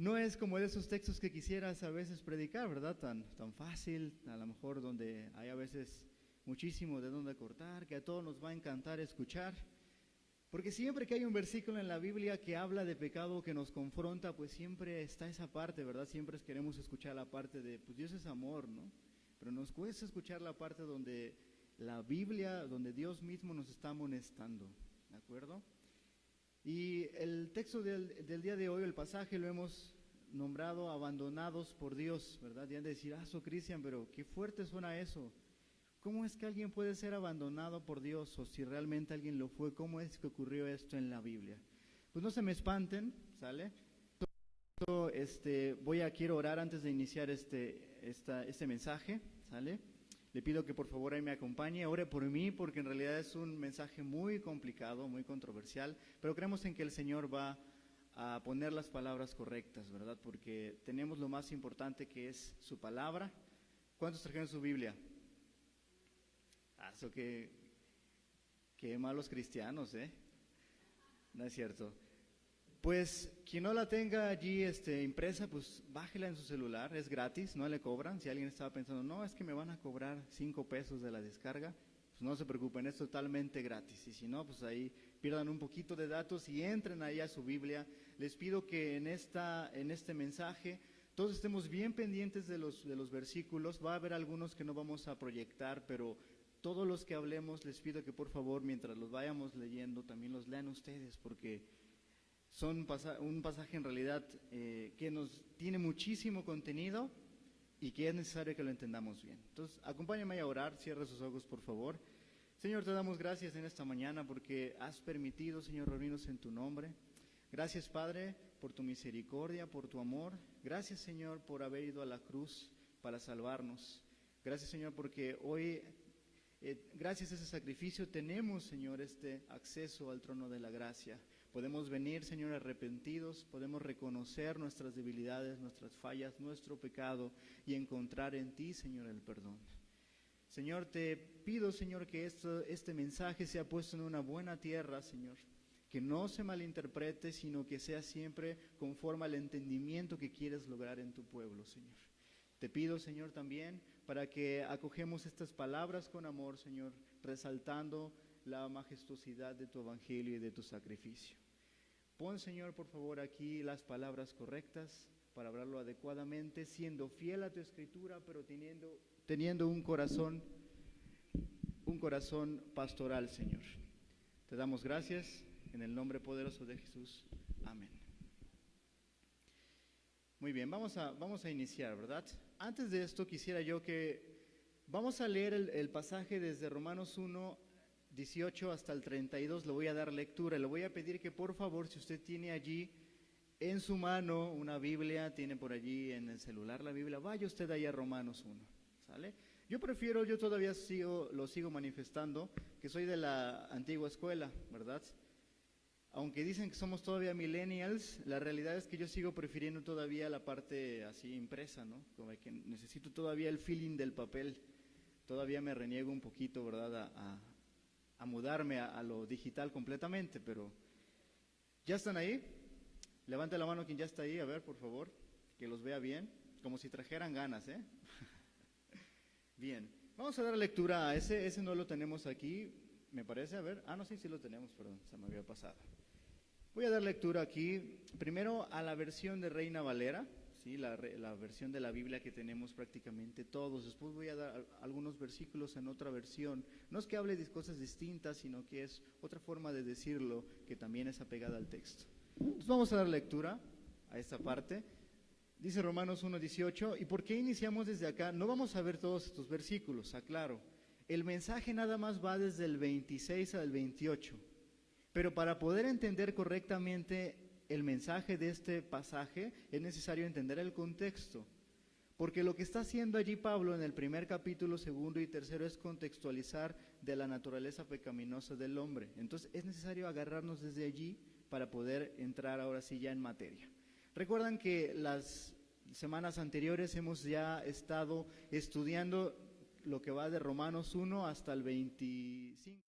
no es como de esos textos que quisieras a veces predicar, ¿verdad? Tan fácil, a lo mejor donde hay a veces muchísimo de dónde cortar, que a todos nos va a encantar escuchar. Porque siempre que hay un versículo en la Biblia que habla de pecado, que nos confronta, pues siempre está esa parte, ¿verdad? Siempre queremos escuchar la parte de, pues Dios es amor, ¿no? Pero nos cuesta escuchar la parte donde la Biblia, donde Dios mismo nos está amonestando, ¿de acuerdo? Y el texto del día de hoy, el pasaje, lo hemos nombrado abandonados por Dios, ¿verdad? Y han de decir, Cristian, pero qué fuerte suena eso. ¿Cómo es que alguien puede ser abandonado por Dios? O si realmente alguien lo fue, ¿cómo es que ocurrió esto en la Biblia? Pues no se me espanten, ¿sale? Quiero orar antes de iniciar este mensaje, ¿sale? Le pido que por favor ahí me acompañe, ore por mí, porque en realidad es un mensaje muy complicado, muy controversial, pero creemos en que el Señor va a poner las palabras correctas, ¿verdad? Porque tenemos lo más importante, que es su palabra. ¿Cuántos trajeron su Biblia? Eso que malos cristianos, ¿eh? No es cierto. Pues quien no la tenga allí impresa, pues bájela en su celular, es gratis, no le cobran. Si alguien estaba pensando, no, es que me van a cobrar 5 pesos de la descarga, pues no se preocupen, es totalmente gratis. Y si no, pues ahí pierdan un poquito de datos y entren ahí a su Biblia. Les pido que en este mensaje todos estemos bien pendientes de los versículos. Va a haber algunos que no vamos a proyectar, pero todos los que hablemos les pido que por favor, mientras los vayamos leyendo, también los lean ustedes, porque son un pasaje en realidad que nos tiene muchísimo contenido y que es necesario que lo entendamos bien. Entonces, acompáñame a orar, cierra sus ojos por favor. Señor, te damos gracias en esta mañana porque has permitido, Señor, reunirnos en tu nombre. Gracias, Padre, por tu misericordia, por tu amor. Gracias, Señor, por haber ido a la cruz para salvarnos. Gracias, Señor, porque hoy, gracias a ese sacrificio, tenemos, Señor, este acceso al trono de la gracia. Podemos venir, Señor, arrepentidos, podemos reconocer nuestras debilidades, nuestras fallas, nuestro pecado y encontrar en ti, Señor, el perdón. Señor, te pido, Señor, que este mensaje sea puesto en una buena tierra, Señor. Que no se malinterprete, sino que sea siempre conforme al entendimiento que quieres lograr en tu pueblo, Señor. Te pido, Señor, también para que acogemos estas palabras con amor, Señor, resaltando la majestuosidad de tu evangelio y de tu sacrificio. Pon, Señor, por favor, aquí las palabras correctas para hablarlo adecuadamente, siendo fiel a tu escritura, pero teniendo un corazón pastoral, Señor. Te damos gracias en el nombre poderoso de Jesús. Amén. Muy bien, vamos a iniciar, ¿verdad? Antes de esto quisiera yo que vamos a leer el pasaje desde Romanos 1, 18 hasta el 32, le voy a dar lectura, le voy a pedir que por favor, si usted tiene allí en su mano una Biblia, tiene por allí en el celular la Biblia, vaya usted ahí a Romanos 1, ¿sale? Yo todavía lo sigo manifestando, que soy de la antigua escuela, ¿verdad? Aunque dicen que somos todavía millennials, la realidad es que yo sigo prefiriendo todavía la parte así impresa, ¿no? Como que necesito todavía el feeling del papel, todavía me reniego un poquito, ¿verdad? A mudarme a lo digital completamente, pero ¿ya están ahí? Levante la mano quien ya está ahí, a ver, por favor, que los vea bien, como si trajeran ganas, ¿eh? Bien, vamos a dar lectura a ese no lo tenemos aquí, me parece, a ver, no, sí lo tenemos, perdón, se me había pasado. Voy a dar lectura aquí, primero a la versión de Reina Valera, ¿sí? La versión de la Biblia que tenemos prácticamente todos. Después voy a dar algunos versículos en otra versión. No es que hable de cosas distintas, sino que es otra forma de decirlo que también es apegada al texto. Entonces vamos a dar lectura a esta parte. Dice Romanos 1:18, ¿y por qué iniciamos desde acá? No vamos a ver todos estos versículos, aclaro. El mensaje nada más va desde el 26 al 28. Pero para poder entender correctamente el mensaje de este pasaje, es necesario entender el contexto. Porque lo que está haciendo allí Pablo en el primer capítulo, segundo y tercero es contextualizar de la naturaleza pecaminosa del hombre. Entonces es necesario agarrarnos desde allí para poder entrar ahora sí ya en materia. Recuerdan que las semanas anteriores hemos ya estado estudiando lo que va de Romanos 1 hasta el 25.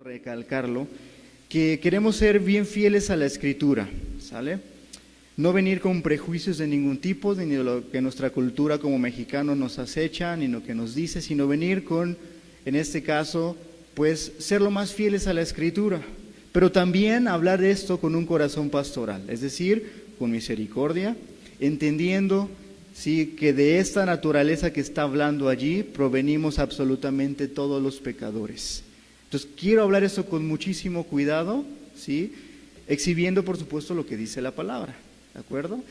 recalcarlo, que queremos ser bien fieles a la Escritura, ¿sale? No venir con prejuicios de ningún tipo, ni de lo que nuestra cultura como mexicano nos acecha, ni lo que nos dice, sino venir con, en este caso, pues ser lo más fieles a la Escritura, pero también hablar de esto con un corazón pastoral, es decir, con misericordia, entendiendo sí, que de esta naturaleza que está hablando allí provenimos absolutamente todos los pecadores. Entonces quiero hablar esto con muchísimo cuidado, ¿sí? Exhibiendo por supuesto lo que dice la palabra, ¿de acuerdo?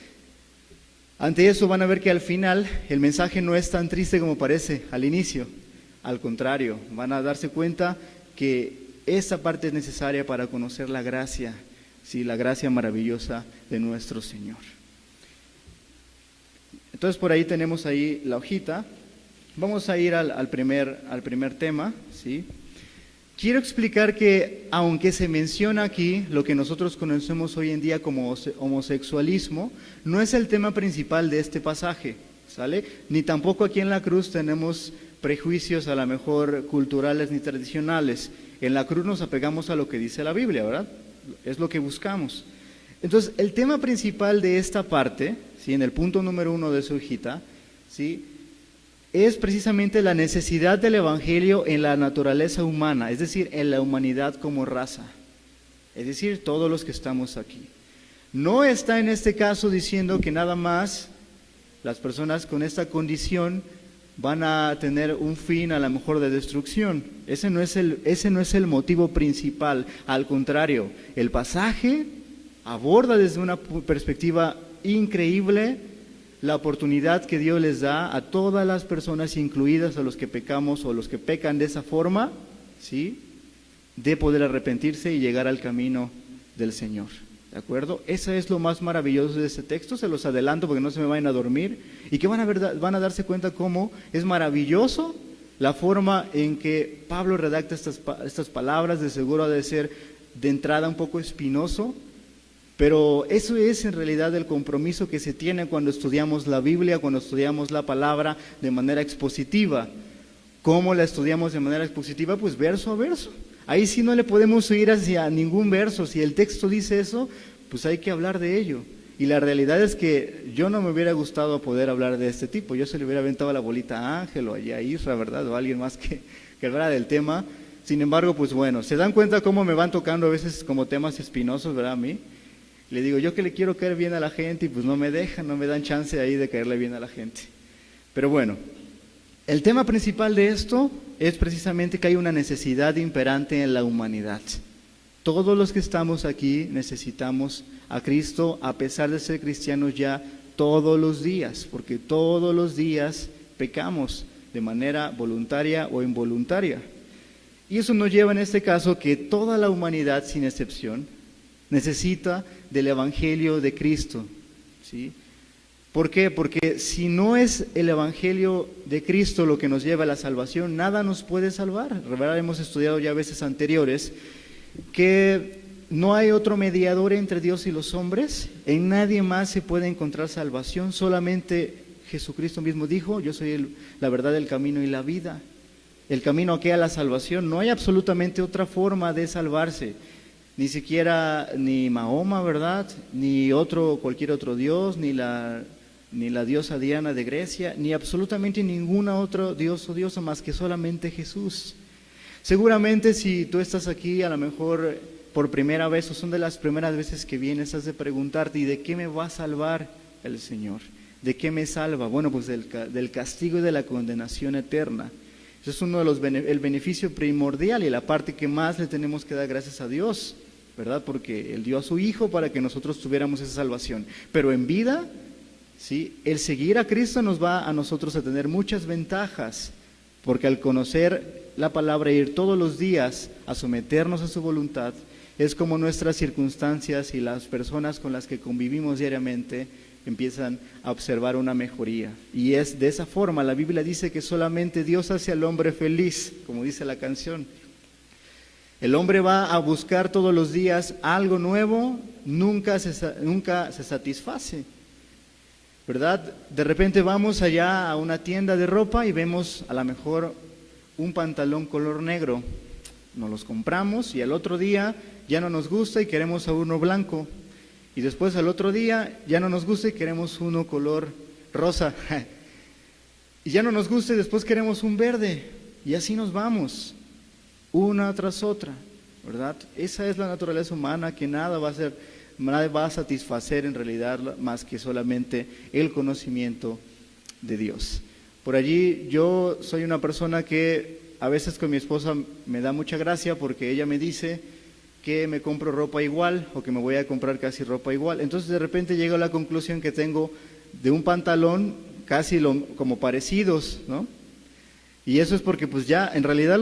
Ante eso van a ver que al final el mensaje no es tan triste como parece al inicio, al contrario, van a darse cuenta que esta parte es necesaria para conocer la gracia, ¿sí? La gracia maravillosa de nuestro Señor. Entonces por ahí tenemos ahí la hojita. Vamos a ir al primer tema, ¿sí? Quiero explicar que aunque se menciona aquí lo que nosotros conocemos hoy en día como homosexualismo, no es el tema principal de este pasaje, ¿sale? Ni tampoco aquí en la cruz tenemos prejuicios a lo mejor culturales ni tradicionales. En la cruz nos apegamos a lo que dice la Biblia, ¿verdad? Es lo que buscamos. Entonces, el tema principal de esta parte, ¿sí? En el punto número 1 de su hojita, ¿sí? Es precisamente la necesidad del Evangelio en la naturaleza humana, es decir, en la humanidad como raza, es decir, todos los que estamos aquí. No está en este caso diciendo que nada más las personas con esta condición van a tener un fin a lo mejor de destrucción. Ese no es el motivo principal, al contrario, el pasaje aborda desde una perspectiva increíble la oportunidad que Dios les da a todas las personas, incluidas a los que pecamos o los que pecan de esa forma, ¿sí? De poder arrepentirse y llegar al camino del Señor, ¿de acuerdo? Eso es lo más maravilloso de este texto, se los adelanto porque no se me vayan a dormir, y que van a darse cuenta cómo es maravilloso la forma en que Pablo redacta estas palabras. De seguro ha de ser de entrada un poco espinoso, pero eso es en realidad el compromiso que se tiene cuando estudiamos la Biblia, cuando estudiamos la palabra de manera expositiva. ¿Cómo la estudiamos de manera expositiva? Pues verso a verso. Ahí sí no le podemos ir hacia ningún verso. Si el texto dice eso, pues hay que hablar de ello. Y la realidad es que yo no me hubiera gustado poder hablar de este tipo. Yo se le hubiera aventado la bolita a Ángel o a Isra, ¿verdad? O a alguien más que hablara del tema. Sin embargo, pues bueno, ¿se dan cuenta cómo me van tocando a veces como temas espinosos, verdad? A mí. Le digo, yo que le quiero caer bien a la gente y pues no me dejan, no me dan chance ahí de caerle bien a la gente. Pero bueno, el tema principal de esto es precisamente que hay una necesidad imperante en la humanidad. Todos los que estamos aquí necesitamos a Cristo, a pesar de ser cristianos ya todos los días, porque todos los días pecamos de manera voluntaria o involuntaria. Y eso nos lleva en este caso que toda la humanidad, sin excepción, necesita del Evangelio de Cristo, ¿sí? ¿Por qué? Porque si no es el Evangelio de Cristo lo que nos lleva a la salvación, nada nos puede salvar. ¿Verdad? Hemos estudiado ya veces anteriores que no hay otro mediador entre Dios y los hombres, en nadie más se puede encontrar salvación, solamente Jesucristo mismo dijo, yo soy la verdad, el camino y la vida. El camino aquí a la salvación, no hay absolutamente otra forma de salvarse. Ni siquiera ni Mahoma, ¿verdad? Ni cualquier otro dios, ni la diosa Diana de Grecia, ni absolutamente ningún otro dios o diosa más que solamente Jesús. Seguramente si tú estás aquí a lo mejor por primera vez o son de las primeras veces que vienes, has de preguntarte, ¿y de qué me va a salvar el Señor? ¿De qué me salva? Bueno, pues del castigo y de la condenación eterna. Eso es uno de el beneficio primordial y la parte que más le tenemos que dar gracias a Dios, ¿verdad? Porque Él dio a su Hijo para que nosotros tuviéramos esa salvación. Pero en vida, ¿sí? El seguir a Cristo nos va a nosotros a tener muchas ventajas, porque al conocer la palabra e ir todos los días a someternos a su voluntad, es como nuestras circunstancias y las personas con las que convivimos diariamente empiezan a observar una mejoría. Y es de esa forma, la Biblia dice que solamente Dios hace al hombre feliz, como dice la canción. El hombre va a buscar todos los días algo nuevo, nunca se satisface, ¿verdad? De repente vamos allá a una tienda de ropa y vemos a lo mejor un pantalón color negro. nos los compramos y al otro día ya no nos gusta y queremos a uno blanco. Y después al otro día ya no nos gusta y queremos uno color rosa. Y ya no nos gusta y después queremos un verde. Y así nos vamos, una tras otra, ¿verdad? Esa es la naturaleza humana, que nada va a satisfacer en realidad más que solamente el conocimiento de Dios. Por allí yo soy una persona que a veces con mi esposa me da mucha gracia porque ella me dice que me compro ropa igual o que me voy a comprar casi ropa igual. Entonces de repente llego a la conclusión que tengo de un pantalón casi como parecidos, ¿no? Y eso es porque pues ya en realidad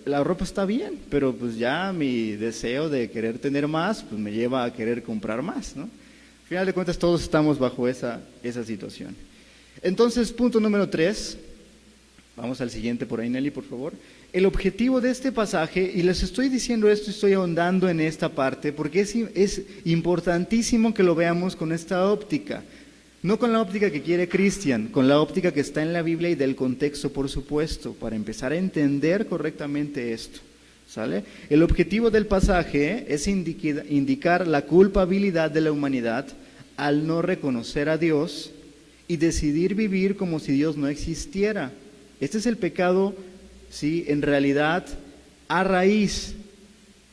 la ropa está bien, pero pues ya mi deseo de querer tener más pues me lleva a querer comprar más, ¿no? Al final de cuentas todos estamos bajo esa situación. Entonces, punto número 3, vamos al siguiente por ahí, Nelly, por favor. El objetivo de este pasaje, y les estoy diciendo esto, estoy ahondando en esta parte, porque es importantísimo que lo veamos con esta óptica. No con la óptica que quiere Cristian, con la óptica que está en la Biblia y del contexto, por supuesto, para empezar a entender correctamente esto, ¿sale? El objetivo del pasaje es indicar la culpabilidad de la humanidad al no reconocer a Dios y decidir vivir como si Dios no existiera. Este es el pecado, ¿sí? En realidad, a raíz,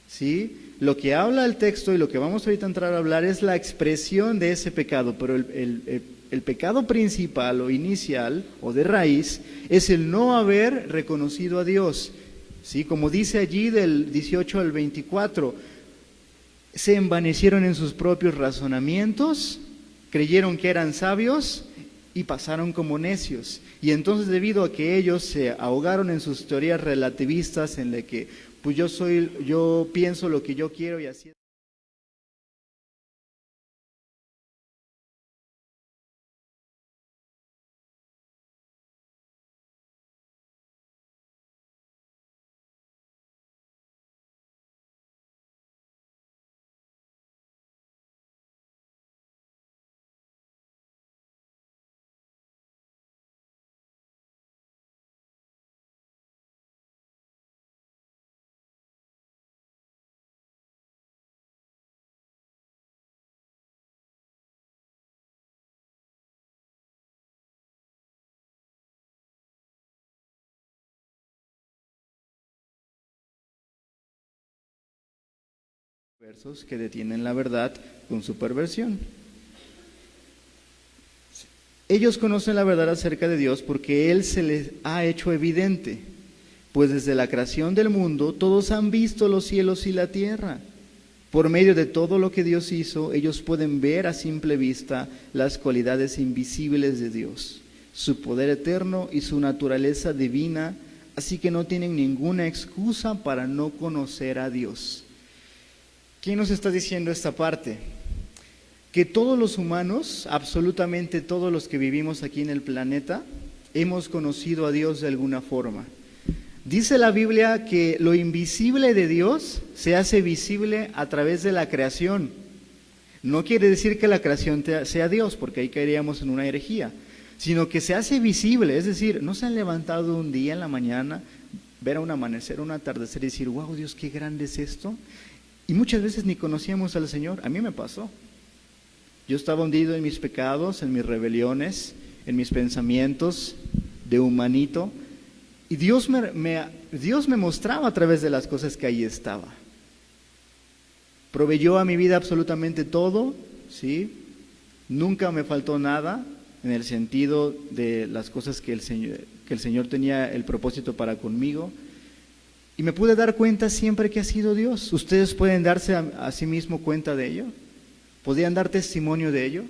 ¿sí? Lo que habla el texto y lo que vamos ahorita a entrar a hablar es la expresión de ese pecado, pero el pecado principal o inicial o de raíz es el no haber reconocido a Dios, ¿sí? Como dice allí del 18 al 24, se envanecieron en sus propios razonamientos, creyeron que eran sabios y pasaron como necios. Y entonces debido a que ellos se ahogaron en sus teorías relativistas en la que pues yo pienso lo que yo quiero y así. Versos que detienen la verdad con su perversión. Ellos conocen la verdad acerca de Dios porque Él se les ha hecho evidente, pues desde la creación del mundo todos han visto los cielos y la tierra. Por medio de todo lo que Dios hizo, ellos pueden ver a simple vista las cualidades invisibles de Dios, su poder eterno y su naturaleza divina, así que no tienen ninguna excusa para no conocer a Dios. ¿Quién nos está diciendo esta parte? Que todos los humanos, absolutamente todos los que vivimos aquí en el planeta, hemos conocido a Dios de alguna forma. Dice la Biblia que lo invisible de Dios se hace visible a través de la creación. No quiere decir que la creación sea Dios, porque ahí caeríamos en una herejía, sino que se hace visible, es decir, no se han levantado un día en la mañana, ver a un amanecer, un atardecer y decir, wow, Dios, qué grande es esto. Y muchas veces ni conocíamos al Señor. A mí me pasó. Yo estaba hundido en mis pecados, en mis rebeliones, en mis pensamientos de humanito. Y Dios me mostraba a través de las cosas que ahí estaba. Proveyó a mi vida absolutamente todo, ¿sí? Nunca me faltó nada en el sentido de las cosas que el Señor tenía el propósito para conmigo. Y me pude dar cuenta siempre que ha sido Dios. ¿Ustedes pueden darse a sí mismo cuenta de ello? ¿Podrían dar testimonio de ello?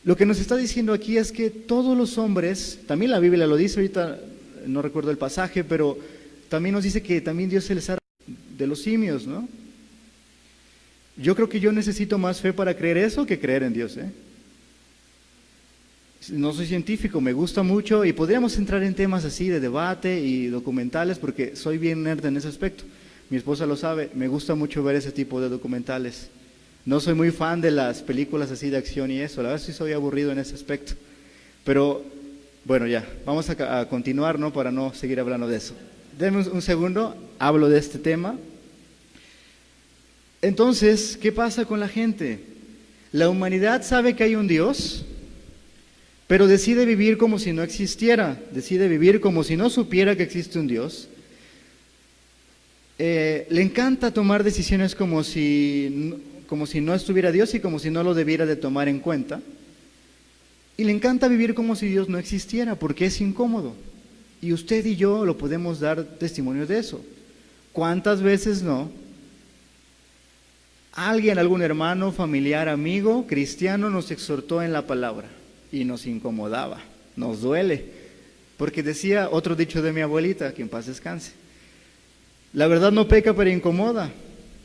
Lo que nos está diciendo aquí es que todos los hombres, también la Biblia lo dice, ahorita no recuerdo el pasaje, pero también nos dice que también Dios se les ha de los simios, ¿no? Yo creo que yo necesito más fe para creer eso que creer en Dios, ¿eh? No soy científico, me gusta mucho y podríamos entrar en temas así de debate y documentales porque soy bien nerd en ese aspecto. Mi esposa lo sabe, me gusta mucho ver ese tipo de documentales. No soy muy fan de las películas así de acción y eso, la verdad sí soy aburrido en ese aspecto. Pero bueno, ya, vamos a continuar, ¿no? Para no seguir hablando de eso. denme un segundo, hablo de este tema. Entonces, ¿qué pasa con la gente? La humanidad sabe que hay un Dios, pero decide vivir como si no existiera, decide vivir como si no supiera que existe un Dios. Le encanta tomar decisiones como si no estuviera Dios y como si no lo debiera de tomar en cuenta. Y le encanta vivir como si Dios no existiera, porque es incómodo. Y usted y yo lo podemos dar testimonio de eso. ¿Cuántas veces no? Alguien, algún hermano, familiar, amigo, cristiano nos exhortó en la palabra y nos incomodaba, nos duele. Porque decía otro dicho de mi abuelita, que en paz descanse: la verdad no peca pero incomoda.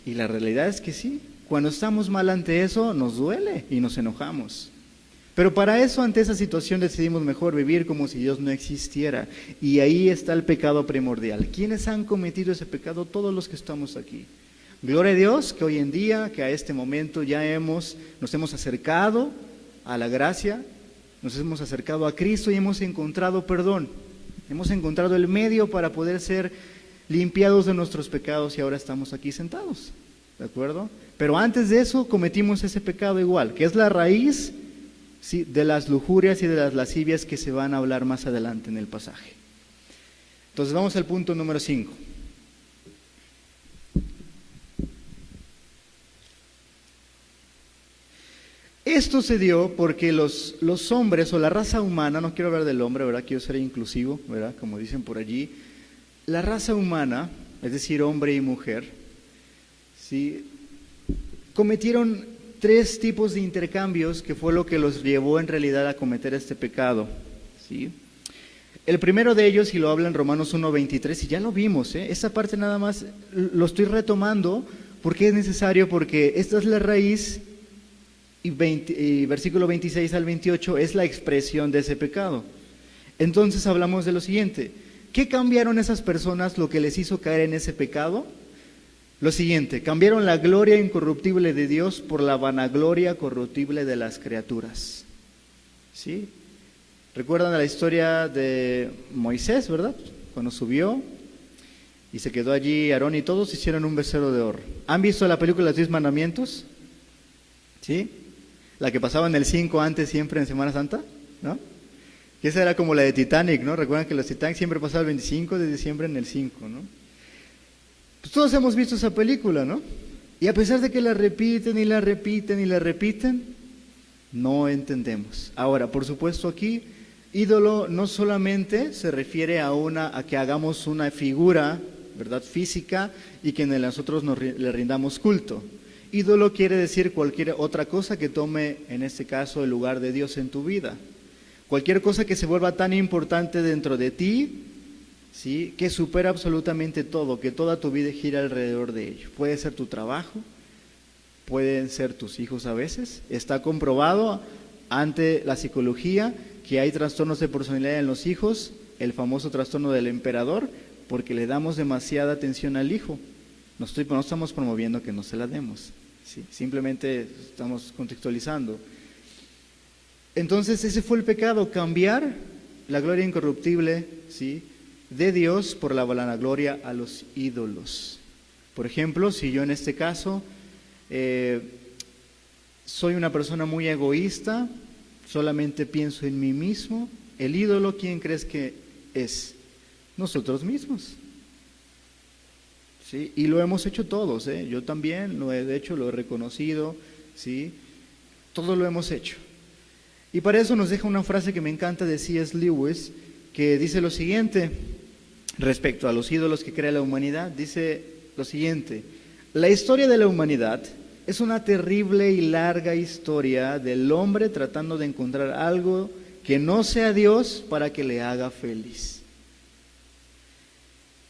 Y la realidad es que sí, cuando estamos mal ante eso nos duele y nos enojamos. Pero para eso, ante esa situación, decidimos mejor vivir como si Dios no existiera. Y ahí está el pecado primordial. ¿Quiénes han cometido ese pecado? Todos los que estamos aquí. Gloria a Dios que hoy en día, que a este momento ya nos hemos acercado a la gracia, nos hemos acercado a Cristo y hemos encontrado perdón. Hemos encontrado el medio para poder ser limpiados de nuestros pecados y ahora estamos aquí sentados. ¿De acuerdo? Pero antes de eso cometimos ese pecado igual, que es la raíz, sí, de las lujurias y de las lascivias que se van a hablar más adelante en el pasaje. Entonces vamos al punto número 5. Esto se dio porque los hombres o la raza humana, no quiero hablar del hombre, ¿verdad? Quiero ser inclusivo, ¿verdad? Como dicen por allí. La raza humana, es decir, hombre y mujer, ¿sí?, cometieron 3 tipos de intercambios que fue lo que los llevó en realidad a cometer este pecado, ¿sí? El primero de ellos, y lo habla en Romanos 1:23, y ya lo vimos, esa parte nada más lo estoy retomando porque es necesario, porque esta es la raíz, y versículo 26 al 28 es la expresión de ese pecado. Entonces hablamos de lo siguiente: ¿qué cambiaron esas personas lo que les hizo caer en ese pecado? Lo siguiente: cambiaron la gloria incorruptible de Dios por la vanagloria corruptible de las criaturas. ¿Sí? ¿Recuerdan la historia de Moisés, verdad? Cuando subió y se quedó allí Aarón y todos hicieron un becerro de oro. ¿Han visto la película Los 10 Mandamientos? ¿Sí? La que pasaba en el 5 antes, siempre en Semana Santa, ¿no? Y esa era como la de Titanic, ¿no? Recuerdan que los Titanic siempre pasaban el 25 de diciembre en el 5, ¿no? Pues todos hemos visto esa película, ¿no? Y a pesar de que la repiten y la repiten y la repiten, no entendemos. Ahora, por supuesto, aquí ídolo no solamente se refiere a que hagamos una figura, ¿verdad?, física, y que nosotros le rindamos culto. Ídolo quiere decir cualquier otra cosa que tome, en este caso, el lugar de Dios en tu vida. Cualquier cosa que se vuelva tan importante dentro de ti, ¿sí?, que supera absolutamente todo, que toda tu vida gira alrededor de ello. Puede ser tu trabajo, pueden ser tus hijos a veces. Está comprobado ante la psicología que hay trastornos de personalidad en los hijos, el famoso trastorno del emperador, porque le damos demasiada atención al hijo. No estamos promoviendo que no se la demos, ¿sí? Simplemente estamos contextualizando. Entonces ese fue el pecado: cambiar la gloria incorruptible, ¿sí?, de Dios por la vanagloria a los ídolos. Por ejemplo, si yo en este caso soy una persona muy egoísta, solamente pienso en mí mismo, el ídolo, ¿quién crees que es? Nosotros mismos. ¿Sí? Y lo hemos hecho todos, yo también lo he hecho, lo he reconocido, ¿sí? Todos lo hemos hecho. Y para eso nos deja una frase que me encanta de C.S. Lewis, que dice lo siguiente respecto a los ídolos que crea la humanidad. Dice lo siguiente: la historia de la humanidad es una terrible y larga historia del hombre tratando de encontrar algo que no sea Dios para que le haga feliz.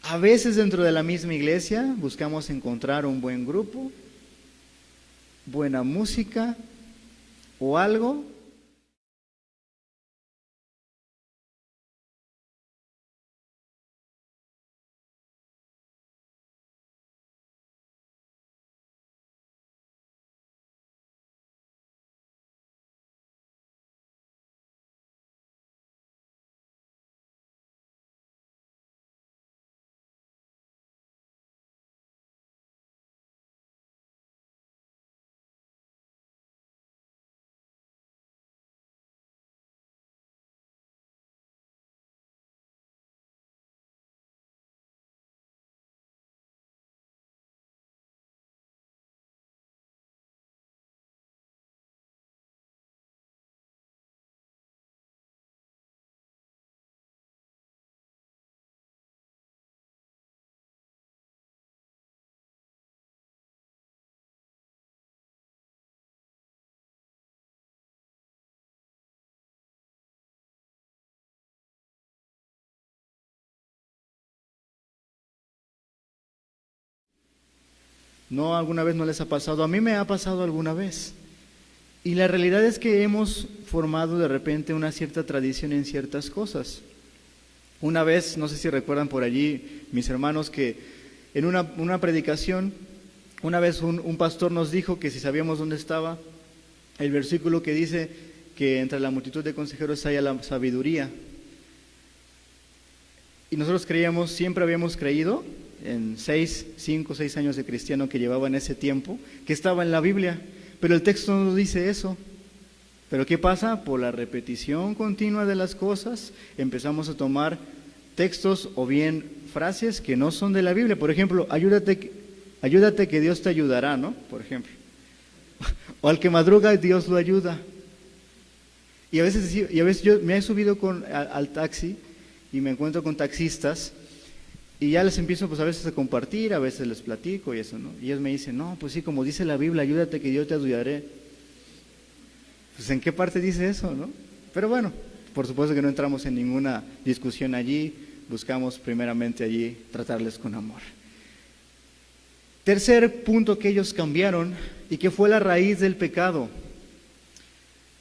A veces dentro de la misma iglesia buscamos encontrar un buen grupo, buena música o algo ¿No alguna vez no les ha pasado? A mí me ha pasado alguna vez. Y la realidad es que hemos formado de repente una cierta tradición en ciertas cosas. Una vez, no sé si recuerdan por allí, mis hermanos, que en una predicación, una vez un pastor nos dijo que si sabíamos dónde estaba el versículo que dice que entre la multitud de consejeros haya la sabiduría. Y nosotros creíamos, siempre habíamos creído, en 5 o 6 años de cristiano que llevaba en ese tiempo, que estaba en la Biblia, pero el texto no dice eso. Pero ¿qué pasa? Por la repetición continua de las cosas, empezamos a tomar textos o bien frases que no son de la Biblia. Por ejemplo, ayúdate que Dios te ayudará, ¿no? Por ejemplo. O al que madruga, Dios lo ayuda. Y a veces yo me he subido al taxi y me encuentro con taxistas y ya les empiezo pues a veces a compartir, a veces les platico y eso, ¿no? Y ellos me dicen, no, pues sí, como dice la Biblia, ayúdate que yo te ayudaré. Pues ¿en qué parte dice eso, no? Pero bueno, por supuesto que no entramos en ninguna discusión allí, buscamos primeramente allí tratarles con amor. Tercer punto que ellos cambiaron y que fue la raíz del pecado.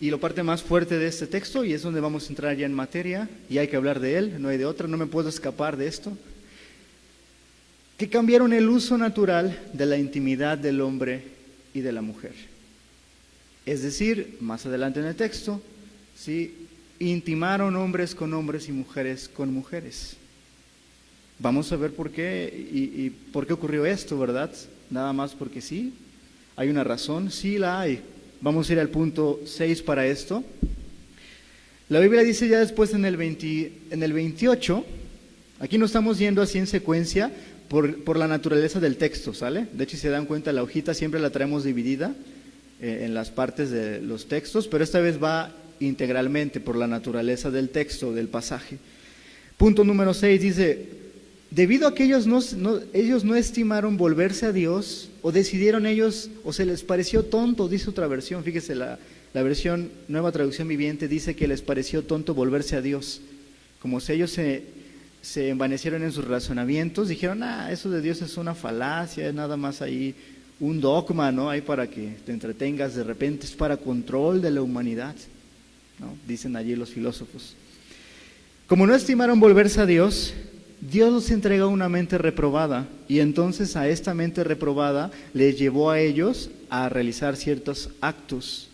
Y la parte más fuerte de este texto, y es donde vamos a entrar ya en materia, y hay que hablar de él, no hay de otra, no me puedo escapar de esto, que cambiaron el uso natural de la intimidad del hombre y de la mujer. Es decir, más adelante en el texto, ¿sí? Intimaron hombres con hombres y mujeres con mujeres. Vamos a ver por qué y por qué ocurrió esto, ¿verdad? Nada más porque sí, hay una razón, sí la hay. Vamos a ir al punto 6 para esto. La Biblia dice ya después en el 28, aquí no estamos yendo así en secuencia por la naturaleza del texto, ¿sale? De hecho, si se dan cuenta, la hojita siempre la traemos dividida en las partes de los textos, pero esta vez va integralmente por la naturaleza del texto, del pasaje. Punto número 6 dice, debido a que ellos no estimaron volverse a Dios, o decidieron ellos, o se les pareció tonto, dice otra versión, fíjese, la versión Nueva Traducción Viviente dice que les pareció tonto volverse a Dios, como si ellos se envanecieron en sus razonamientos, dijeron, eso de Dios es una falacia, es nada más ahí un dogma, ¿no? Ahí para que te entretengas, de repente es para control de la humanidad, ¿no? Dicen allí los filósofos. Como no estimaron volverse a Dios, Dios los entregó una mente reprobada, y entonces a esta mente reprobada les llevó a ellos a realizar ciertos actos.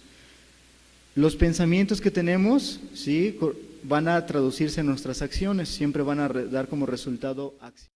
Los pensamientos que tenemos, ¿sí?, van a traducirse en nuestras acciones, siempre van a dar como resultado acciones.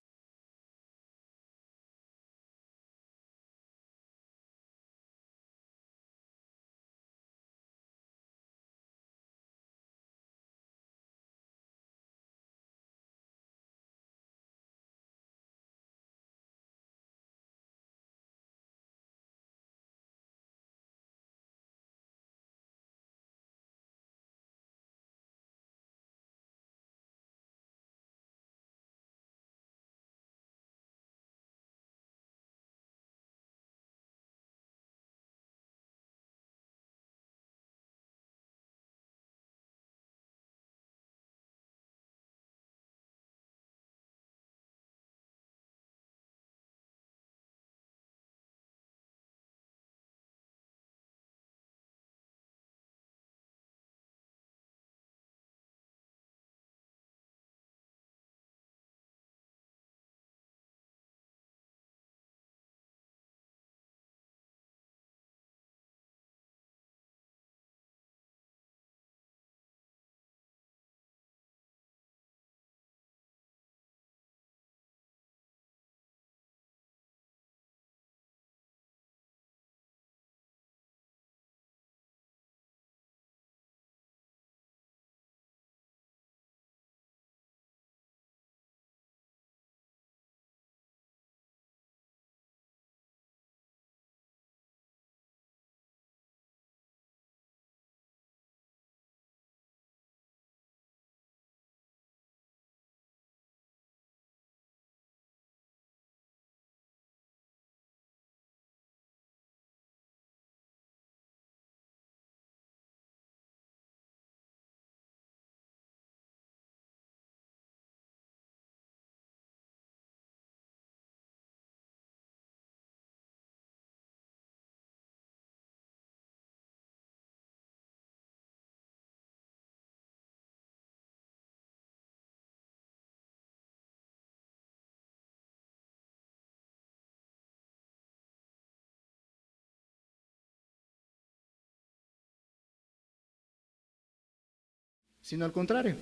sino al contrario.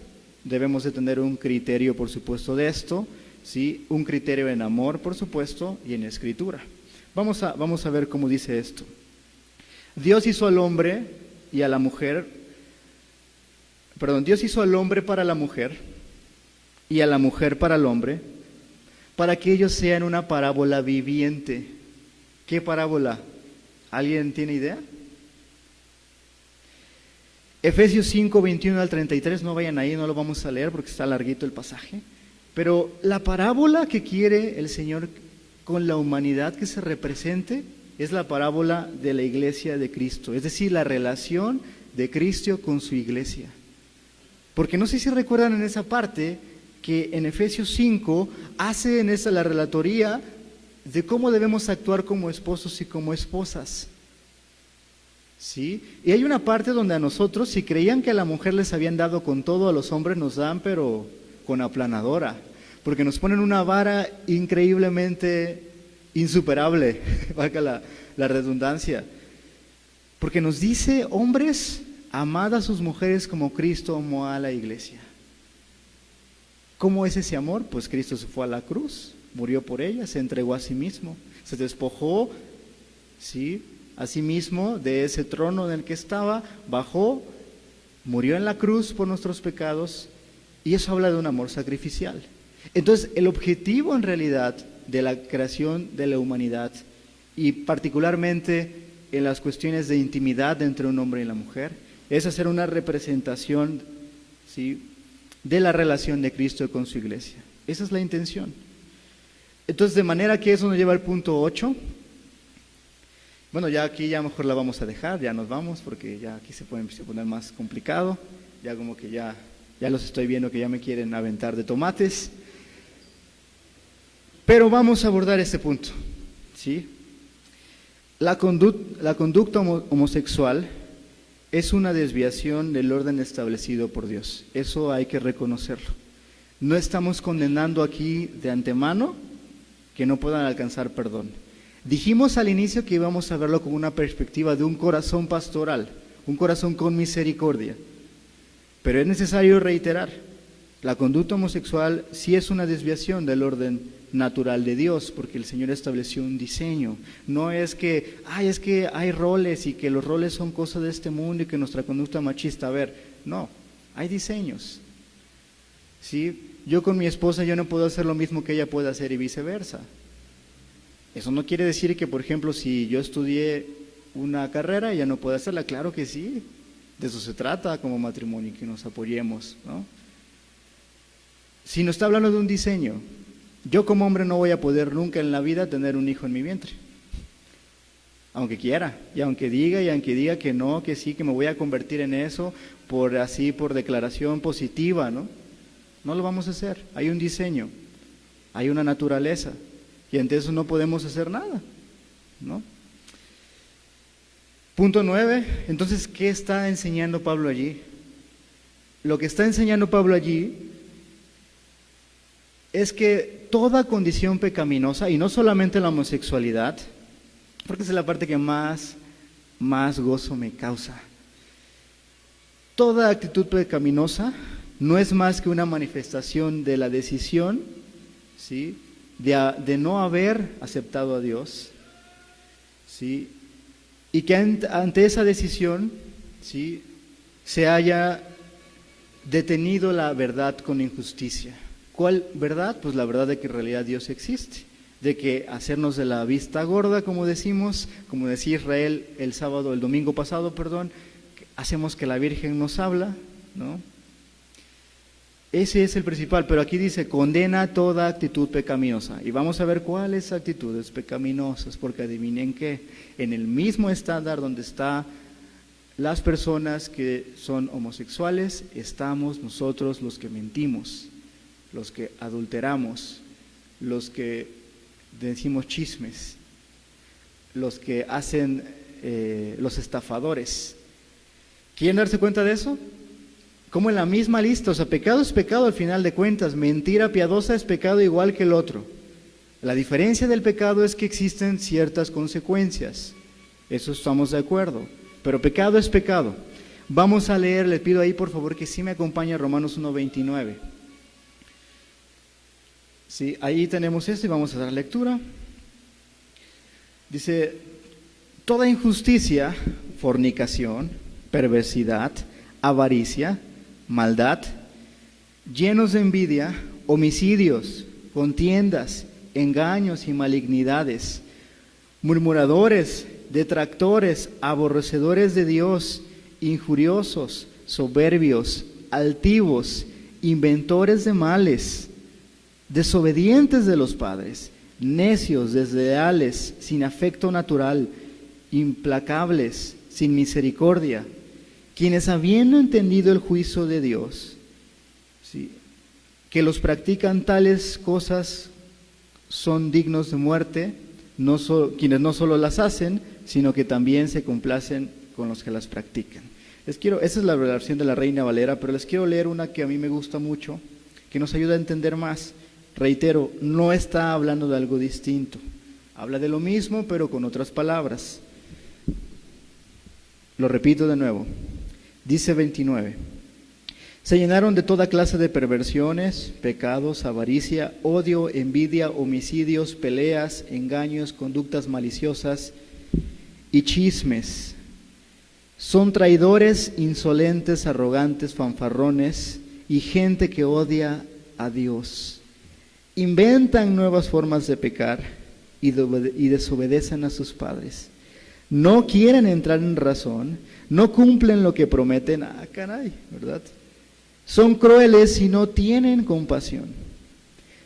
Debemos de tener un criterio, por supuesto, de esto, ¿sí? Un criterio en amor, por supuesto, y en escritura. Vamos a ver cómo dice esto. Dios hizo al hombre y a la mujer, Dios hizo al hombre para la mujer y a la mujer para el hombre, para que ellos sean una parábola viviente. ¿Qué parábola? ¿Alguien tiene idea? Efesios 5, 21 al 33, no vayan ahí, no lo vamos a leer porque está larguito el pasaje. Pero la parábola que quiere el Señor con la humanidad que se represente es la parábola de la iglesia de Cristo, es decir, la relación de Cristo con su iglesia. Porque no sé si recuerdan en esa parte que en Efesios 5 hace en esa la relatoría de cómo debemos actuar como esposos y como esposas. ¿Sí? Y hay una parte donde a nosotros, si creían que a la mujer les habían dado con todo, a los hombres nos dan, pero con aplanadora, porque nos ponen una vara increíblemente insuperable, valga la redundancia. Porque nos dice, hombres, amad a sus mujeres como Cristo amó a la iglesia. ¿Cómo es ese amor? Pues Cristo se fue a la cruz, murió por ella, se entregó a sí mismo, se despojó, ¿sí?, a sí mismo de ese trono en el que estaba, bajó, murió en la cruz por nuestros pecados, y eso habla de un amor sacrificial. Entonces, el objetivo en realidad de la creación de la humanidad, y particularmente en las cuestiones de intimidad entre un hombre y la mujer, es hacer una representación, ¿sí?, de la relación de Cristo con su iglesia. Esa es la intención. Entonces, de manera que eso nos lleva al punto 8. Bueno, ya aquí ya mejor la vamos a dejar, ya nos vamos, porque ya aquí se puede poner más complicado. Ya como que ya los estoy viendo que ya me quieren aventar de tomates. Pero vamos a abordar este punto, ¿sí? La conducta homosexual es una desviación del orden establecido por Dios. Eso hay que reconocerlo. No estamos condenando aquí de antemano que no puedan alcanzar perdón. Dijimos al inicio que íbamos a verlo con una perspectiva de un corazón pastoral, un corazón con misericordia. Pero es necesario reiterar, la conducta homosexual sí es una desviación del orden natural de Dios, porque el Señor estableció un diseño. No es que hay roles y que los roles son cosas de este mundo y que nuestra conducta machista. A ver, no, hay diseños. ¿Sí? Yo con mi esposa yo no puedo hacer lo mismo que ella puede hacer y viceversa. Eso no quiere decir que, por ejemplo, si yo estudié una carrera, ella no puede hacerla. Claro que sí, de eso se trata como matrimonio, que nos apoyemos, ¿no? Si nos está hablando de un diseño, yo como hombre no voy a poder nunca en la vida tener un hijo en mi vientre, aunque quiera, y aunque diga que no, que sí, que me voy a convertir en eso, por declaración positiva, ¿no? No lo vamos a hacer, hay un diseño, hay una naturaleza. Y ante eso no podemos hacer nada, ¿no? Punto 9, entonces, ¿qué está enseñando Pablo allí? Lo que está enseñando Pablo allí es que toda condición pecaminosa, y no solamente la homosexualidad, porque esa es la parte que más gozo me causa, toda actitud pecaminosa no es más que una manifestación de la decisión, ¿sí?, de no haber aceptado a Dios, ¿sí?, y que ante esa decisión, ¿sí?, se haya detenido la verdad con injusticia. ¿Cuál verdad? Pues la verdad de que en realidad Dios existe, de que hacernos de la vista gorda, como decimos, como decía Israel el domingo pasado, hacemos que la Virgen nos habla, ¿no? Ese es el principal, pero aquí dice, condena toda actitud pecaminosa. Y vamos a ver cuáles actitudes pecaminosas, porque adivinen qué, en el mismo estándar donde están las personas que son homosexuales, estamos nosotros los que mentimos, los que adulteramos, los que decimos chismes, los que hacen los estafadores. ¿Quieren darse cuenta de eso? Como en la misma lista, o sea, pecado es pecado al final de cuentas, mentira piadosa es pecado igual que el otro. La diferencia del pecado es que existen ciertas consecuencias, eso estamos de acuerdo, pero pecado es pecado. Vamos a leer, le pido ahí por favor que sí me acompañe a Romanos 1:29. Sí, ahí tenemos esto y vamos a dar lectura. Dice, toda injusticia, fornicación, perversidad, avaricia, maldad, llenos de envidia, homicidios, contiendas, engaños y malignidades, murmuradores, detractores, aborrecedores de Dios, injuriosos, soberbios, altivos, inventores de males, desobedientes de los padres, necios, desleales, sin afecto natural, implacables, sin misericordia, quienes habiendo entendido el juicio de Dios, ¿sí?, que los practican tales cosas son dignos de muerte, quienes no solo las hacen, sino que también se complacen con los que las practican. Esa es la versión de la Reina Valera, pero les quiero leer una que a mí me gusta mucho, que nos ayuda a entender más. Reitero, no está hablando de algo distinto, habla de lo mismo pero con otras palabras. Lo repito de nuevo, dice 29, se llenaron de toda clase de perversiones, pecados, avaricia, odio, envidia, homicidios, peleas, engaños, conductas maliciosas y chismes. Son traidores, insolentes, arrogantes, fanfarrones y gente que odia a Dios. Inventan nuevas formas de pecar y desobedecen a sus padres. No quieren entrar en razón, no cumplen lo que prometen. Ah, caray, ¿verdad? Son crueles y no tienen compasión.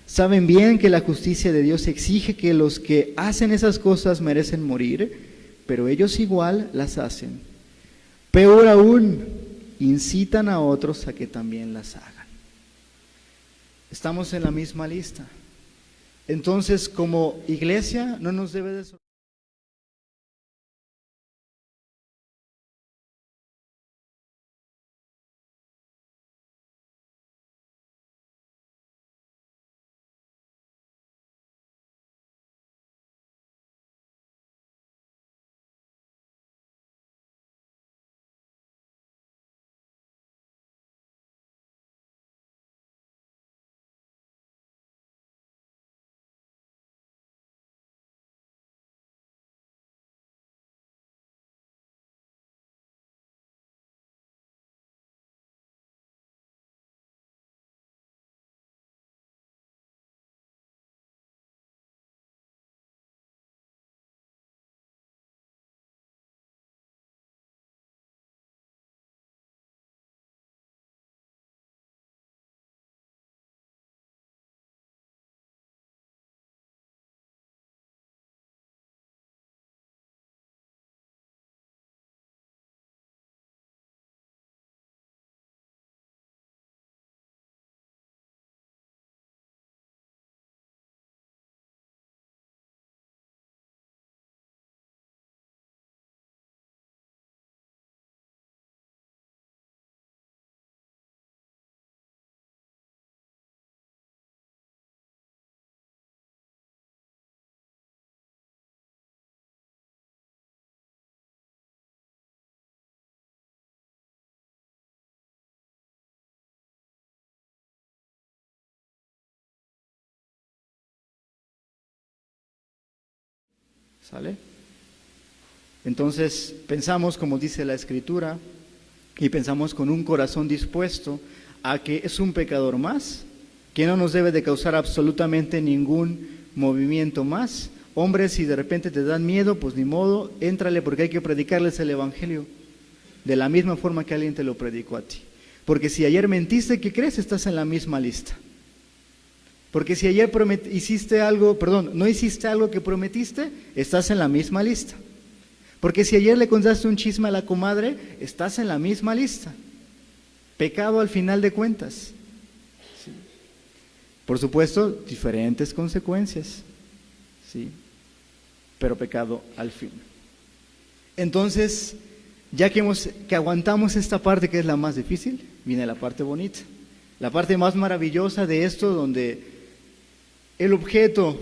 Saben bien que la justicia de Dios exige que los que hacen esas cosas merecen morir, pero ellos igual las hacen. Peor aún, incitan a otros a que también las hagan. Estamos en la misma lista. Entonces, como iglesia, no nos debe de... ¿Sale? Entonces pensamos, como dice la Escritura, y pensamos con un corazón dispuesto a que es un pecador más, que no nos debe de causar absolutamente ningún movimiento más. Hombres, si de repente te dan miedo, pues ni modo, éntrale, porque hay que predicarles el Evangelio de la misma forma que alguien te lo predicó a ti. Porque si ayer mentiste, ¿qué crees? Estás en la misma lista. Porque si ayer no hiciste algo que prometiste, estás en la misma lista. Porque si ayer le contaste un chisme a la comadre, estás en la misma lista. Pecado al final de cuentas. ¿Sí? Por supuesto, diferentes consecuencias. ¿Sí? Pero pecado al fin. Entonces, ya que aguantamos esta parte que es la más difícil, viene la parte bonita. La parte más maravillosa de esto, donde el objeto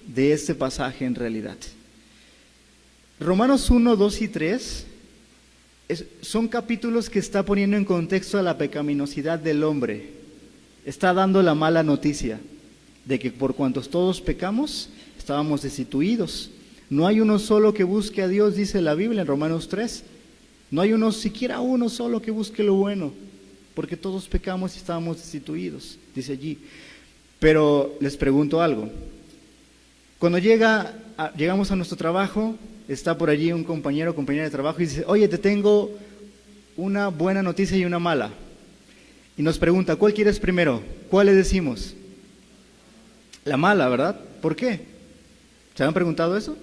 de este pasaje en realidad. Romanos 1, 2 y 3 Son capítulos que está poniendo en contexto a la pecaminosidad del hombre. Está dando la mala noticia de que por cuantos todos pecamos, estábamos destituidos. No hay uno solo que busque a Dios, dice la Biblia en Romanos 3. No hay siquiera uno solo que busque lo bueno, porque todos pecamos y estábamos destituidos, dice allí. Pero les pregunto algo. Cuando llegamos a nuestro trabajo, está por allí un compañero o compañera de trabajo y dice, oye, te tengo una buena noticia y una mala. Y nos pregunta, ¿cuál quieres primero? ¿Cuál le decimos? La mala, ¿verdad? ¿Por qué? ¿Se han preguntado eso?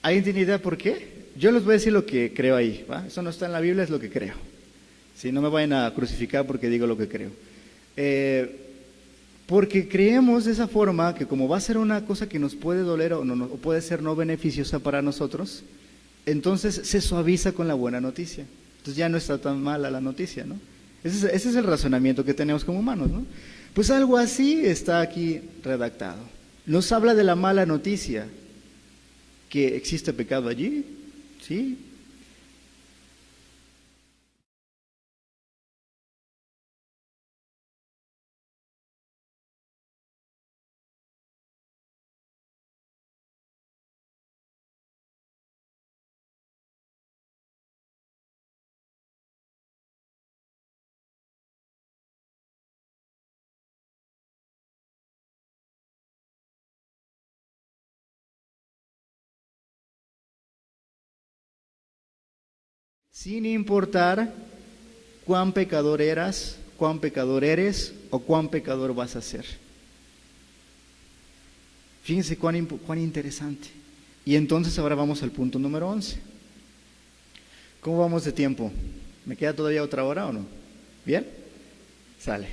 ¿Alguien tiene idea por qué? Yo les voy a decir lo que creo ahí, ¿va? Eso no está en la Biblia, es lo que creo. Si no me vayan a crucificar porque digo lo que creo. Porque creemos de esa forma que como va a ser una cosa que nos puede doler o puede ser no beneficiosa para nosotros, entonces se suaviza con la buena noticia. Entonces ya no está tan mala la noticia, ¿no? Ese es el razonamiento que tenemos como humanos, ¿no? Pues algo así está aquí redactado. Nos habla de la mala noticia, que existe pecado allí, ¿sí? Sin importar cuán pecador eras, cuán pecador eres o cuán pecador vas a ser. Fíjense cuán interesante. Y entonces ahora vamos al punto número 11. ¿Cómo vamos de tiempo? ¿Me queda todavía otra hora o no? ¿Bien? Sale.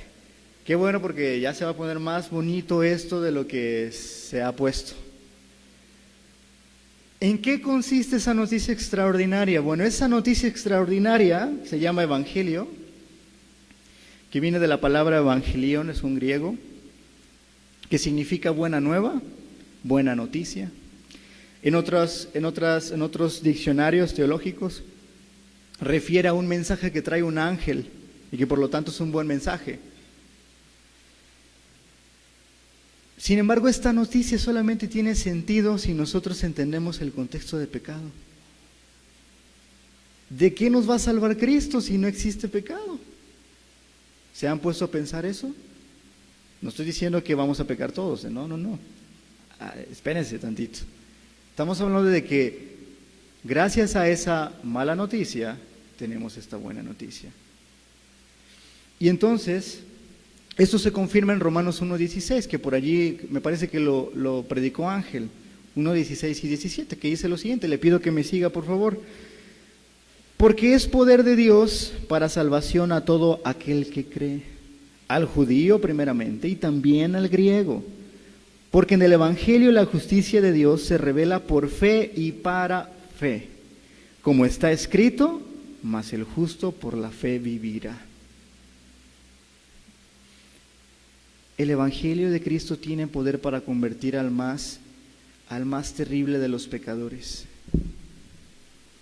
Qué bueno porque ya se va a poner más bonito esto de lo que se ha puesto. ¿En qué consiste esa noticia extraordinaria? Bueno, esa noticia extraordinaria se llama evangelio, que viene de la palabra evangelion, es un griego, que significa buena nueva, buena noticia. En otros diccionarios teológicos refiere a un mensaje que trae un ángel y que por lo tanto es un buen mensaje. Sin embargo, esta noticia solamente tiene sentido si nosotros entendemos el contexto de pecado. ¿De qué nos va a salvar Cristo si no existe pecado? ¿Se han puesto a pensar eso? No estoy diciendo que vamos a pecar todos, no. Espérense tantito. Estamos hablando de que gracias a esa mala noticia tenemos esta buena noticia. Y entonces, esto se confirma en Romanos 1:16, que por allí me parece que lo predicó Ángel, 1:16 y 17, que dice lo siguiente, le pido que me siga por favor. Porque es poder de Dios para salvación a todo aquel que cree, al judío primeramente y también al griego. Porque en el Evangelio la justicia de Dios se revela por fe y para fe. Como está escrito, mas el justo por la fe vivirá. El Evangelio de Cristo tiene poder para convertir al más terrible de los pecadores.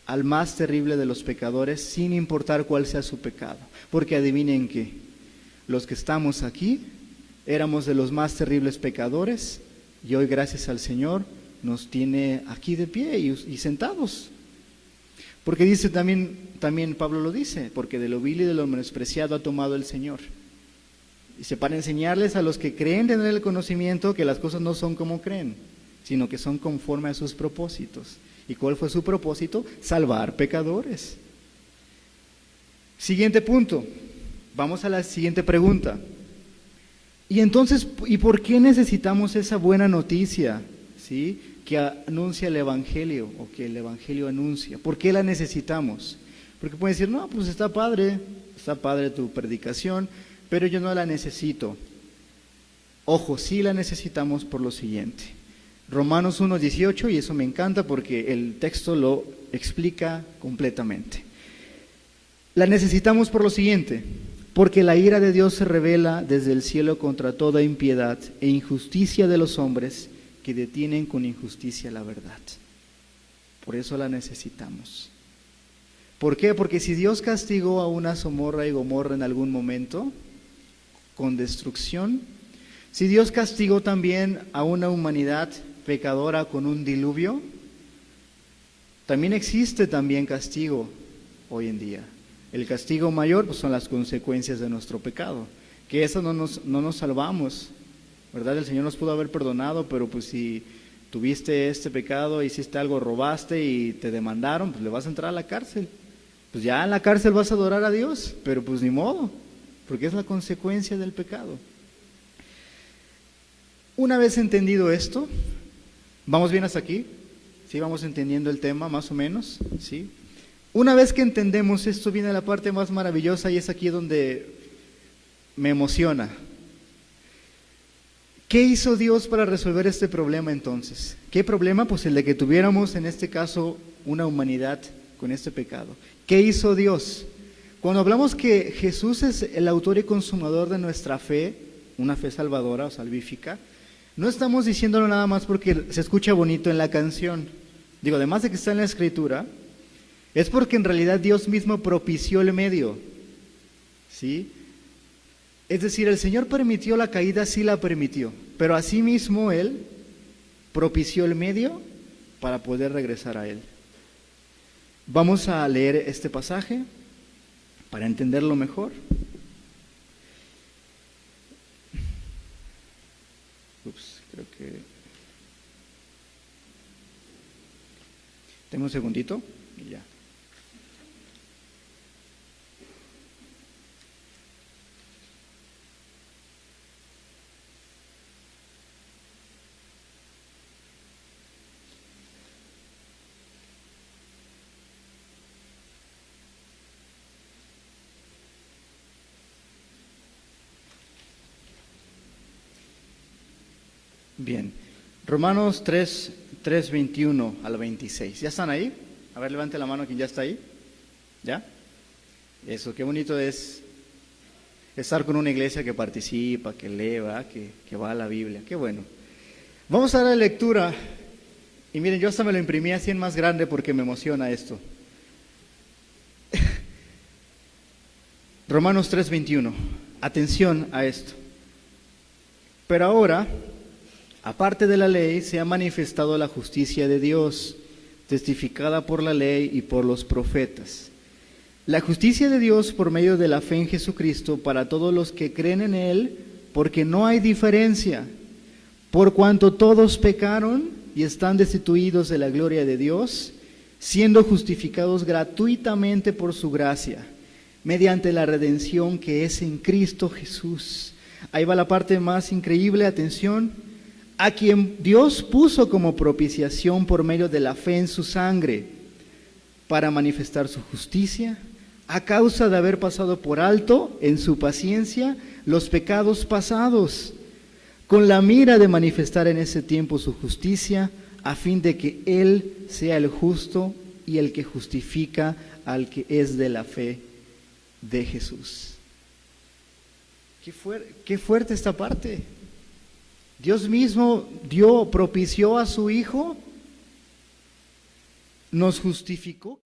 Al más terrible de los pecadores, sin importar cuál sea su pecado. Porque adivinen qué, los que estamos aquí éramos de los más terribles pecadores y hoy gracias al Señor nos tiene aquí de pie y sentados. Porque dice también Pablo lo dice, porque de lo vil y de lo menospreciado ha tomado el Señor. Dice, para enseñarles a los que creen tener el conocimiento que las cosas no son como creen, sino que son conforme a sus propósitos. ¿Y cuál fue su propósito? Salvar pecadores. Siguiente punto. Vamos a la siguiente pregunta. Y entonces, ¿y por qué necesitamos esa buena noticia, ¿sí?, que anuncia el Evangelio o que el Evangelio anuncia? ¿Por qué la necesitamos? Porque pueden decir, no, pues está padre tu predicación, pero yo no la necesito. Ojo, sí la necesitamos por lo siguiente. Romanos 1:18, y eso me encanta porque el texto lo explica completamente. La necesitamos por lo siguiente, porque la ira de Dios se revela desde el cielo contra toda impiedad e injusticia de los hombres que detienen con injusticia la verdad. Por eso la necesitamos. ¿Por qué? Porque si Dios castigó a una Somorra y Gomorra en algún momento con destrucción, si Dios castigó también a una humanidad pecadora con un diluvio, también existe también castigo hoy en día. El castigo mayor pues, son las consecuencias de nuestro pecado, que eso no nos salvamos, ¿verdad? El Señor nos pudo haber perdonado, pero pues si tuviste este pecado, hiciste algo, robaste y te demandaron, pues le vas a entrar a la cárcel. Pues ya en la cárcel vas a adorar a Dios, pero pues ni modo, porque es la consecuencia del pecado. Una vez entendido esto, ¿vamos bien hasta aquí? ¿Sí? ¿Vamos entendiendo el tema más o menos? ¿Sí? Una vez que entendemos esto, viene la parte más maravillosa y es aquí donde me emociona. ¿Qué hizo Dios para resolver este problema entonces? ¿Qué problema? Pues el de que tuviéramos en este caso una humanidad con este pecado. ¿Qué hizo Dios? Cuando hablamos que Jesús es el autor y consumador de nuestra fe, una fe salvadora o salvífica, no estamos diciéndolo nada más porque se escucha bonito en la canción. Digo, además de que está en la Escritura, es porque en realidad Dios mismo propició el medio, ¿sí? Es decir, el Señor permitió la caída, sí la permitió, pero asimismo Él propició el medio para poder regresar a Él. Vamos a leer este pasaje para entenderlo mejor. Creo que... Tengo un segundito y ya. Bien, Romanos 21 al 26. ¿Ya están ahí? A ver, levante la mano quien ya está ahí. ¿Ya? Eso, qué bonito es estar con una iglesia que participa, que lee, que va a la Biblia. Qué bueno. Vamos a dar la lectura. Y miren, yo hasta me lo imprimí así en más grande porque me emociona esto. Romanos 3:21. Atención a esto. Pero ahora, aparte de la ley, se ha manifestado la justicia de Dios, testificada por la ley y por los profetas. La justicia de Dios por medio de la fe en Jesucristo para todos los que creen en Él, porque no hay diferencia, por cuanto todos pecaron y están destituidos de la gloria de Dios, siendo justificados gratuitamente por su gracia, mediante la redención que es en Cristo Jesús. Ahí va la parte más increíble, atención. A quien Dios puso como propiciación por medio de la fe en su sangre, para manifestar su justicia, a causa de haber pasado por alto en su paciencia los pecados pasados, con la mira de manifestar en ese tiempo su justicia, a fin de que Él sea el justo y el que justifica al que es de la fe de Jesús. Qué fuerte esta parte. Dios mismo propició a su Hijo, nos justificó.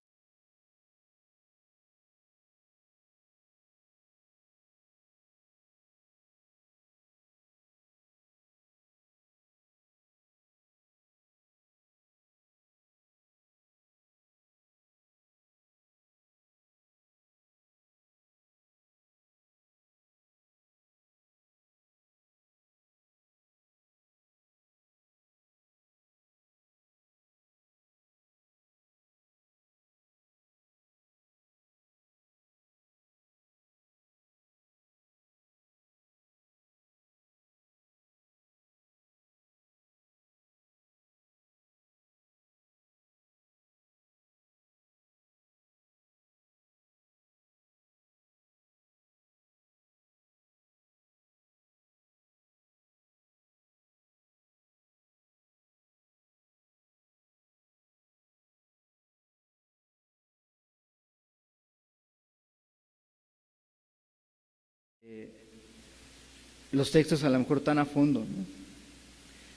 Los textos a lo mejor tan a fondo, ¿no?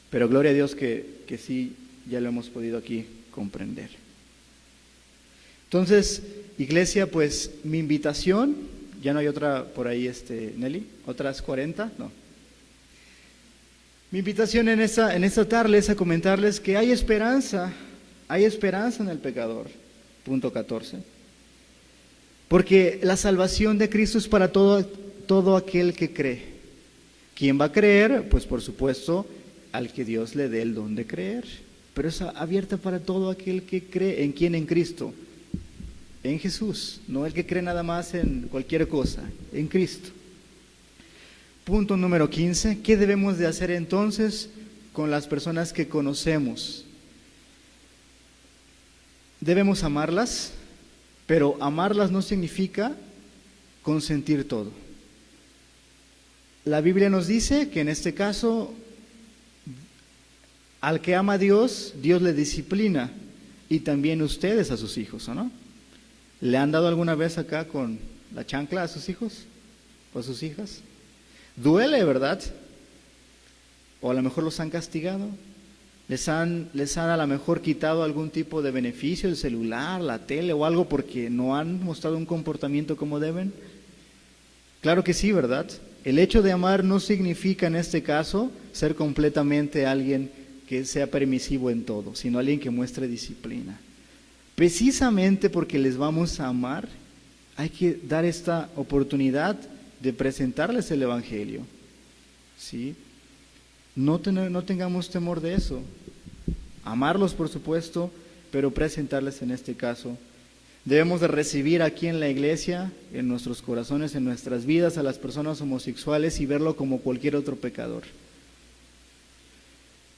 Pero gloria a Dios que sí ya lo hemos podido aquí comprender. Entonces, iglesia, pues mi invitación, ya no hay otra por ahí, Nelly, otras 40, no. Mi invitación en esta tarde es a comentarles que hay esperanza en el pecador, punto 14. Porque la salvación de Cristo es para todo aquel que cree. ¿Quién va a creer? Pues por supuesto, al que Dios le dé el don de creer. Pero es abierta para todo aquel que cree. ¿En quién? En Cristo. En Jesús. No el que cree nada más en cualquier cosa. En Cristo. Punto número 15. ¿Qué debemos de hacer entonces con las personas que conocemos? Debemos amarlas, pero amarlas no significa consentir todo. La Biblia nos dice que en este caso, al que ama a Dios, Dios le disciplina, y también ustedes a sus hijos, ¿o no? ¿Le han dado alguna vez acá con la chancla a sus hijos o a sus hijas? Duele, ¿verdad? O a lo mejor los han castigado. Les han a lo mejor quitado algún tipo de beneficio, el celular, la tele o algo porque no han mostrado un comportamiento como deben. Claro que sí, ¿verdad? El hecho de amar no significa en este caso ser completamente alguien que sea permisivo en todo, sino alguien que muestre disciplina. Precisamente porque les vamos a amar, hay que dar esta oportunidad de presentarles el Evangelio, ¿sí? No tengamos temor de eso. Amarlos, por supuesto, pero presentarles en este caso. Debemos de recibir aquí en la iglesia, en nuestros corazones, en nuestras vidas, a las personas homosexuales y verlo como cualquier otro pecador.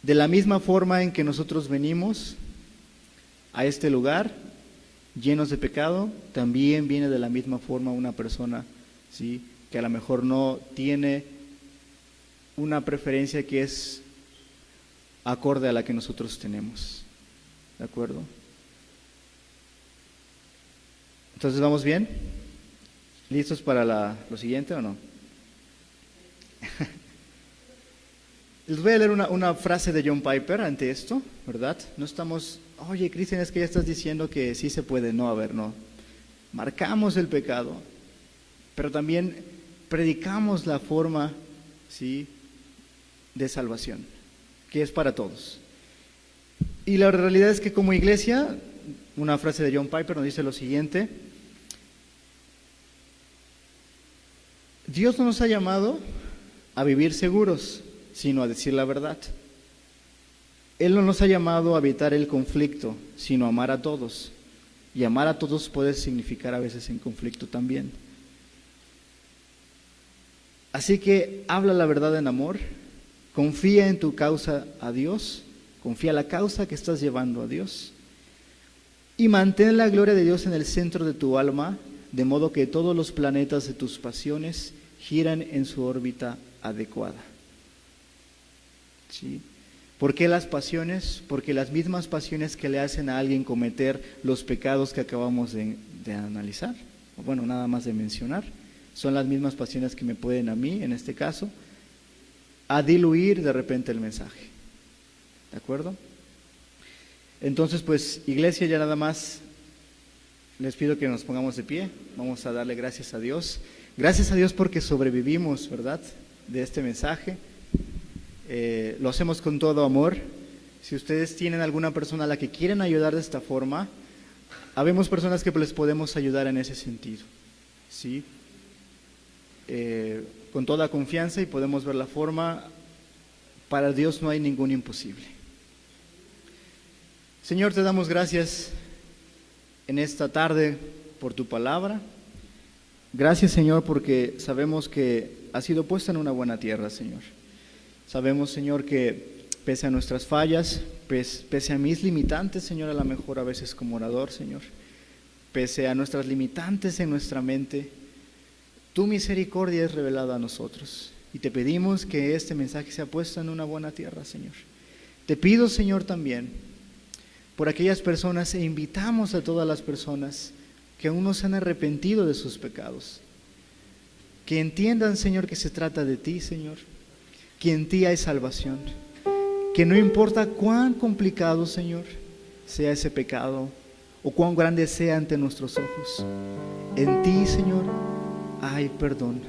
De la misma forma en que nosotros venimos a este lugar, llenos de pecado, también viene de la misma forma una persona, ¿sí?, que a lo mejor no tiene una preferencia que es acorde a la que nosotros tenemos. ¿De acuerdo? Entonces, ¿vamos bien? ¿Listos para lo siguiente o no? Les voy a leer una frase de John Piper ante esto, ¿verdad? No estamos, oye, Cristian, es que ya estás diciendo que sí se puede. No, a ver, no. Marcamos el pecado, pero también predicamos la forma, ¿sí?, de salvación, que es para todos. Y la realidad es que como iglesia, una frase de John Piper nos dice lo siguiente: Dios no nos ha llamado a vivir seguros, sino a decir la verdad. Él no nos ha llamado a evitar el conflicto, sino a amar a todos. Y amar a todos puede significar a veces en conflicto también. Así que habla la verdad en amor, confía en tu causa a Dios, confía en la causa que estás llevando a Dios y mantén la gloria de Dios en el centro de tu alma, de modo que todos los planetas de tus pasiones giran en su órbita adecuada. ¿Sí? ¿Por qué las pasiones? Porque las mismas pasiones que le hacen a alguien cometer los pecados que acabamos de analizar, o bueno, nada más de mencionar, son las mismas pasiones que me pueden a mí, en este caso, a diluir de repente el mensaje. ¿De acuerdo? Entonces, pues, iglesia, ya nada más les pido que nos pongamos de pie. Vamos a darle gracias a Dios. Gracias a Dios porque sobrevivimos, ¿verdad?, de este mensaje. Lo hacemos con todo amor. Si ustedes tienen alguna persona a la que quieren ayudar de esta forma, habemos personas que les podemos ayudar en ese sentido, ¿sí? Con toda confianza, y podemos ver la forma. Para Dios no hay ningún imposible. Señor, te damos gracias en esta tarde por tu palabra. Gracias, Señor, porque sabemos que ha sido puesta en una buena tierra, Señor. Sabemos, Señor, que pese a nuestras fallas, pese a mis limitantes, Señor, a lo mejor a veces como orador, Señor, pese a nuestras limitantes en nuestra mente, tu misericordia es revelada a nosotros. Y te pedimos que este mensaje sea puesto en una buena tierra, Señor. Te pido, Señor, también por aquellas personas, e invitamos a todas las personas que aún no se han arrepentido de sus pecados, que entiendan, Señor, que se trata de ti, Señor, que en ti hay salvación, que no importa cuán complicado, Señor, sea ese pecado o cuán grande sea ante nuestros ojos. En ti, Señor, hay perdón.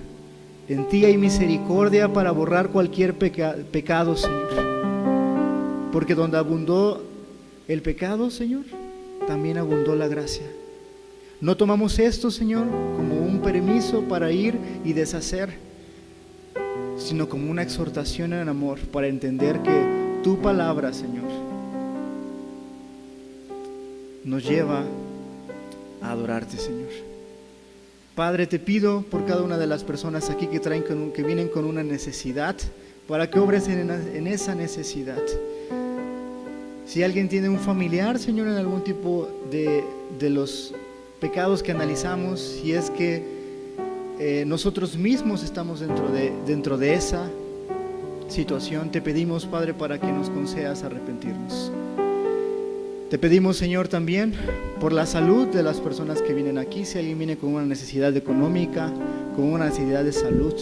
En ti hay misericordia para borrar cualquier pecado, Señor. Porque donde abundó el pecado, Señor, también abundó la gracia. No tomamos esto, Señor, como un permiso para ir y deshacer, sino como una exhortación en amor para entender que tu palabra, Señor, nos lleva a adorarte, Señor. Padre, te pido por cada una de las personas aquí que vienen con una necesidad, para que obres en esa necesidad. Si alguien tiene un familiar, Señor, en algún tipo de los pecados que analizamos, si es que nosotros mismos estamos dentro de esa situación, te pedimos, Padre, para que nos concedas arrepentirnos. Te pedimos, Señor, también por la salud de las personas que vienen aquí. Si alguien viene con una necesidad económica, con una necesidad de salud,